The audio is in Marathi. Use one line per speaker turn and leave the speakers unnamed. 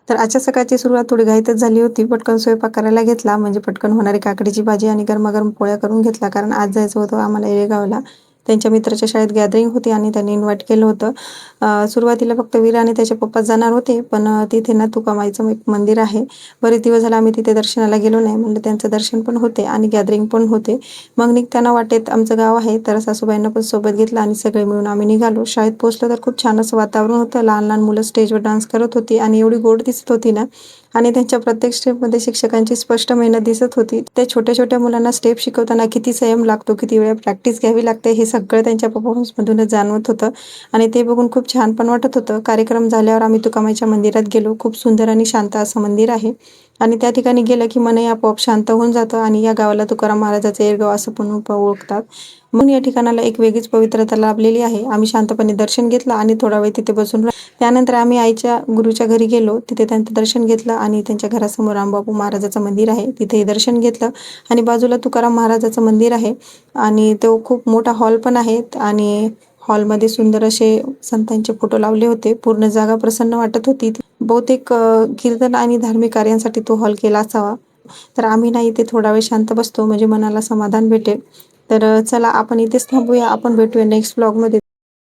तर आजच्या सकाळची सुरुवात थोडी घाईतच झाली होती. पटकन स्वयंपाक करायला घेतला, म्हणजे पटकन होणारी काकडीची भाजी आणि गरमागरम पोळ्या करून घेतला. कारण आज जायचं होतं आम्हाला येळेगावला. त्यांच्या मित्राच्या शाळेत गॅदरिंग होती आणि त्यांनी इन्व्हाईट केलं होतं. सुरुवातीला फक्त वीर आणि त्याचे पप्पा जाणार होते, पण तिथे ना तुकामाईचं एक मंदिर आहे. बरेच दिवस झाले आम्ही तिथे दर्शनाला गेलो नाही. म्हणलं त्यांचं दर्शन पण होते आणि गॅदरिंग पण होते. मग निघताना वाटेत आमचं गाव आहे, तर सासूबाईंना पण सोबत घेतलं आणि सगळे मिळून आम्ही निघालो. शाळेत पोहोचलो तर खूप छान असं वातावरण होतं. लहान लहान मुलं स्टेजवर डान्स करत होती आणि एवढी गोड दिसत होती ना, आणि त्यांच्या प्रत्येक स्टेपमध्ये शिक्षकांची स्पष्ट मेहनत दिसत होती. त्या छोट्या छोट्या मुलांना स्टेप शिकवताना किती संयम लागतो, किती वेळा प्रॅक्टिस घ्यावी लागते, हे सगळं त्यांच्या परफॉर्मन्समधूनच जाणवत होतं आणि ते बघून खूप छान पण वाटत होतं. कार्यक्रम झाल्यावर आम्ही तुकामाईच्या मंदिरात गेलो. खूप सुंदर आणि शांत असं मंदिर आहे आणि त्या ठिकाणी गेलं की मनही आपोआप शांत होऊन जातं आणि या गावाला तुकाराम महाराजाचं येळगाव असं पण ओळखतात. म्हणून या ठिकाणाला एक वेगळीच पवित्रता लाभलेली आहे. आम्ही शांतपणे दर्शन घेतलं आणि थोडा वेळ तिथे बसून त्यानंतर आम्ही आईच्या गुरुच्या घरी गेलो. तिथे त्यांचं दर्शन घेतलं आणि त्यांच्या घरासमोर रामबापू महाराजाचं मंदिर आहे, तिथेही दर्शन घेतलं आणि बाजूला तुकाराम महाराजाचं मंदिर आहे आणि तो खूप मोठा हॉल पण आहे आणि हॉलमध्ये सुंदर असे संतांचे फोटो लावले होते. पूर्ण जागा प्रसन्न वाटत होती. बहुतेक कीर्तन आणि धार्मिक कार्यांसाठी तो हॉल केला असावा. तर आम्ही ना इथे थोडा वेळ शांत बसतो, म्हणजे मनाला समाधान भेटेल. तर चला आपण इथेच थांबूया. आपण भेटूया नेक्स्ट ब्लॉगमध्ये.